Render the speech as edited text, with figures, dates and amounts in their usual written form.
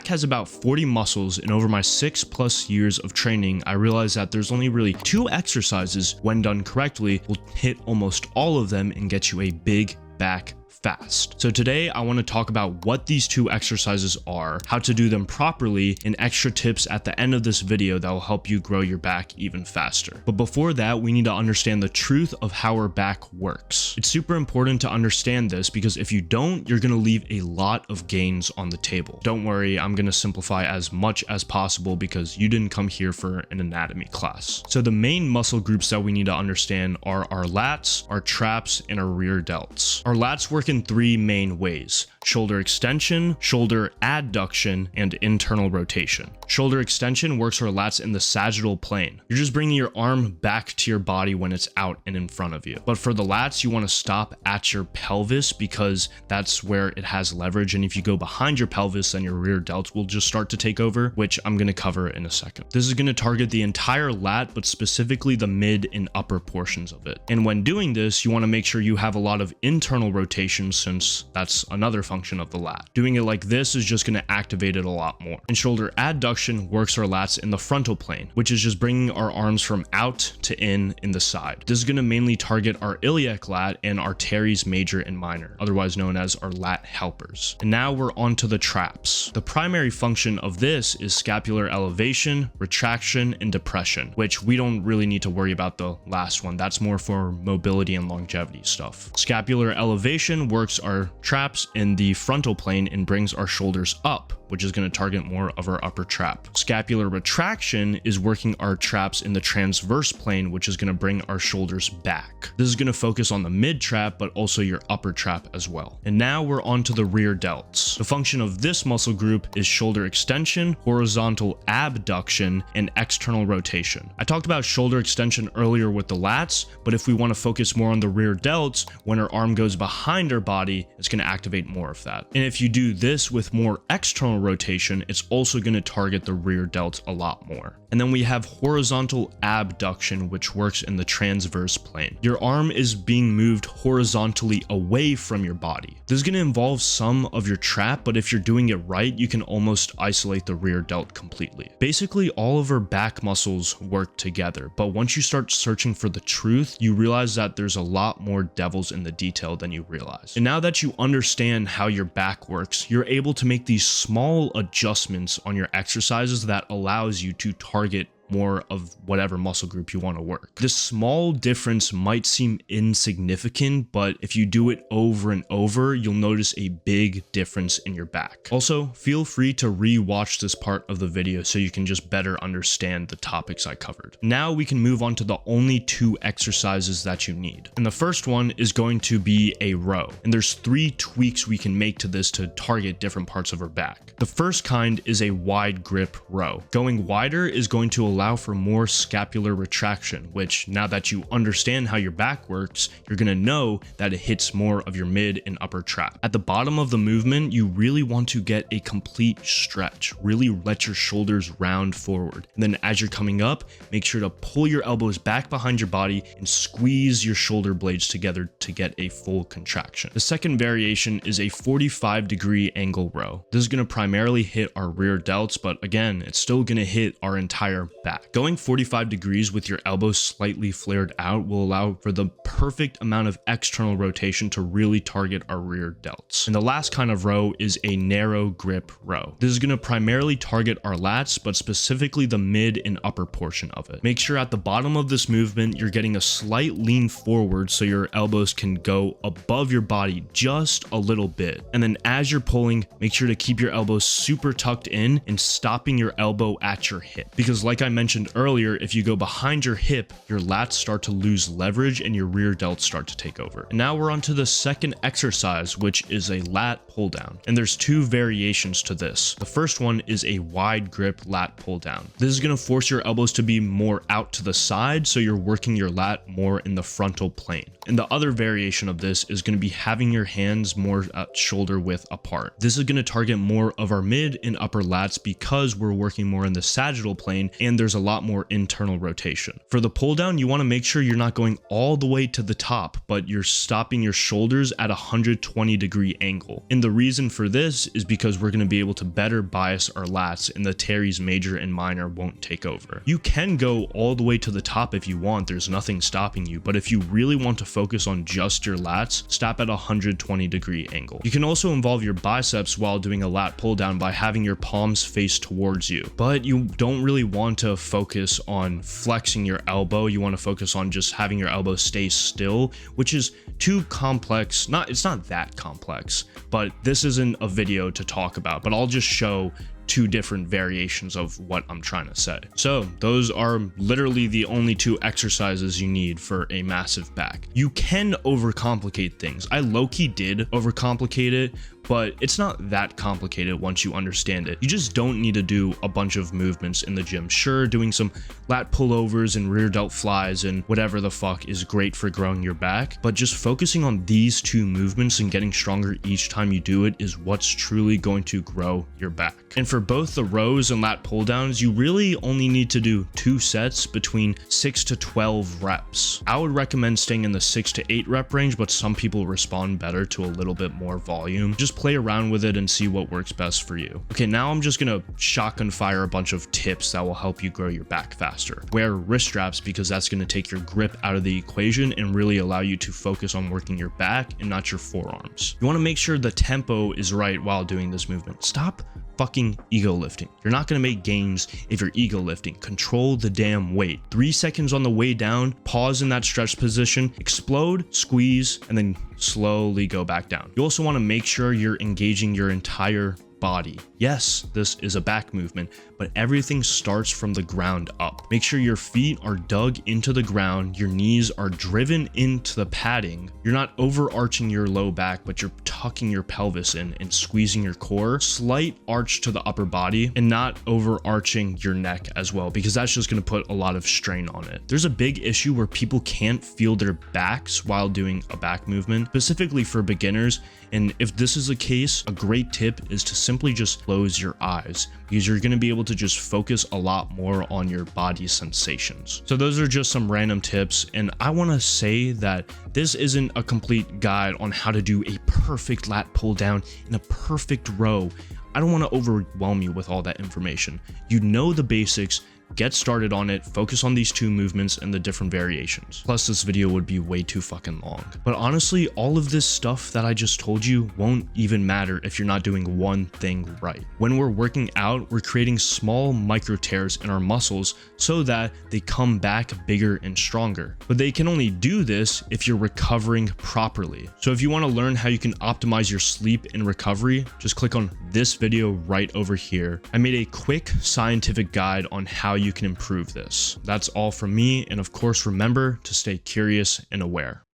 back has about 40 muscles, and over my 6+ years of training, I realized that there's only really 2 exercises, when done correctly, will hit almost all of them and get you a big back fast. So today I want to talk about what these 2 exercises are, how to do them properly, and extra tips at the end of this video that will help you grow your back even faster. But before that, we need to understand the truth of how our back works. It's super important to understand this because if you don't, you're going to leave a lot of gains on the table. Don't worry, I'm going to simplify as much as possible because you didn't come here for an anatomy class. So the main muscle groups that we need to understand are our lats, our traps, and our rear delts. Our lats work in 3 main ways: shoulder extension, shoulder adduction, and internal rotation. Shoulder extension works our lats in the sagittal plane. You're just bringing your arm back to your body when it's out and in front of you. But for the lats, you want to stop at your pelvis because that's where it has leverage. And if you go behind your pelvis, then your rear delts will just start to take over, which I'm going to cover in a second. This is going to target the entire lat, but specifically the mid and upper portions of it. And when doing this, you want to make sure you have a lot of internal rotation, since that's another function of the lat. Doing it like this is just going to activate it a lot more. And shoulder adduction works our lats in the frontal plane, which is just bringing our arms from out to in the side. This is going to mainly target our iliac lat and our teres major and minor, otherwise known as our lat helpers. And now we're on to the traps. The primary function of this is scapular elevation, retraction, and depression, which we don't really need to worry about the last one. That's more for mobility and longevity stuff. Scapular elevation works our traps in the frontal plane and brings our shoulders up, which is going to target more of our upper trap. Scapular retraction is working our traps in the transverse plane, which is going to bring our shoulders back. This is going to focus on the mid trap, but also your upper trap as well. And now we're on to the rear delts. The function of this muscle group is shoulder extension, horizontal abduction, and external rotation. I talked about shoulder extension earlier with the lats, but if we want to focus more on the rear delts, when our arm goes behind our body, it's going to activate more of that. And if you do this with more external rotation, it's also going to target the rear delts a lot more. And then we have horizontal abduction, which works in the transverse plane. Your arm is being moved horizontally away from your body. This is going to involve some of your trap, but if you're doing it right, you can almost isolate the rear delt completely. Basically, all of our back muscles work together, but once you start searching for the truth, you realize that there's a lot more devils in the detail than you realize. And now that you understand how your back works, you're able to make these small adjustments on your exercises that allows you to target more of whatever muscle group you want to work. This small difference might seem insignificant, but if you do it over and over, you'll notice a big difference in your back. Also, feel free to re-watch this part of the video so you can just better understand the topics I covered. Now we can move on to the only 2 exercises that you need. And the first one is going to be a row. And there's 3 tweaks we can make to this to target different parts of our back. The first kind is a wide grip row. Going wider is going to allow for more scapular retraction, which now that you understand how your back works, you're going to know that it hits more of your mid and upper trap. At the bottom of the movement, you really want to get a complete stretch. Really let your shoulders round forward. And then as you're coming up, make sure to pull your elbows back behind your body and squeeze your shoulder blades together to get a full contraction. The second variation is a 45-degree angle row. This is going to primarily hit our rear delts, but again, it's still going to hit our entire back. Going 45 degrees with your elbows slightly flared out will allow for the perfect amount of external rotation to really target our rear delts. And the last kind of row is a narrow grip row. This is going to primarily target our lats, but specifically the mid and upper portion of it. Make sure at the bottom of this movement, you're getting a slight lean forward so your elbows can go above your body just a little bit. And then as you're pulling, make sure to keep your elbows super tucked in and stopping your elbow at your hip. Because like I mentioned earlier, if you go behind your hip, your lats start to lose leverage and your rear delts start to take over. And now we're on to the second exercise, which is a lat pull down. And there's 2 variations to this. The first one is a wide grip lat pull down. This is going to force your elbows to be more out to the side, so you're working your lat more in the frontal plane. And the other variation of this is going to be having your hands more at shoulder width apart. This is going to target more of our mid and upper lats because we're working more in the sagittal plane, and there's a lot more internal rotation. For the pull down, you want to make sure you're not going all the way to the top, but you're stopping your shoulders at a 120-degree angle. And the reason for this is because we're going to be able to better bias our lats and the teres major and minor won't take over. You can go all the way to the top if you want, there's nothing stopping you, but if you really want to focus on just your lats, stop at a 120-degree angle. You can also involve your biceps while doing a lat pull down by having your palms face towards you, but you don't really want to focus on flexing your elbow. You want to focus on just having your elbow stay still, which is too complex. It's not that complex, but this isn't a video to talk about, but I'll just show two different variations of what I'm trying to say. So those are literally the only two exercises you need for a massive back. You can overcomplicate things. I low-key did overcomplicate it, but it's not that complicated once you understand it. You just don't need to do a bunch of movements in the gym. Sure, doing some lat pullovers and rear delt flies and whatever the fuck is great for growing your back, but just focusing on these two movements and getting stronger each time you do it is what's truly going to grow your back. And for both the rows and lat pull downs, you really only need to do 2 sets between 6 to 12 reps. I would recommend staying in the 6 to 8 rep range, but some people respond better to a little bit more volume. Just play around with it and see what works best for you. Okay, now I'm just gonna shotgun fire a bunch of tips that will help you grow your back faster. Wear wrist straps because that's gonna take your grip out of the equation and really allow you to focus on working your back and not your forearms. You wanna make sure the tempo is right while doing this movement. Stop fucking ego lifting. You're not gonna make gains if you're ego lifting. Control the damn weight. 3 seconds on the way down, pause in that stretch position, explode, squeeze, and then slowly go back down. You also want to make sure you're engaging your entire body. Yes, this is a back movement, but everything starts from the ground up. Make sure your feet are dug into the ground, your knees are driven into the padding. You're not overarching your low back, but you're tucking your pelvis in and squeezing your core. Slight arch to the upper body and not overarching your neck as well, because that's just going to put a lot of strain on it. There's a big issue where people can't feel their backs while doing a back movement, specifically for beginners. And if this is the case, a great tip is to simply just close your eyes, because you're going to be able to just focus a lot more on your body sensations. So those are just some random tips, and I want to say that this isn't a complete guide on how to do a perfect lat pull down in a perfect row. I don't want to overwhelm you with all that information. You know the basics. Get started on it, focus on these 2 movements and the different variations. Plus, this video would be way too fucking long. But honestly, all of this stuff that I just told you won't even matter if you're not doing one thing right. When we're working out, we're creating small micro tears in our muscles so that they come back bigger and stronger. But they can only do this if you're recovering properly. So if you want to learn how you can optimize your sleep and recovery, just click on this video right over here. I made a quick scientific guide on how you can improve this. That's all from me, and of course remember to stay curious and aware.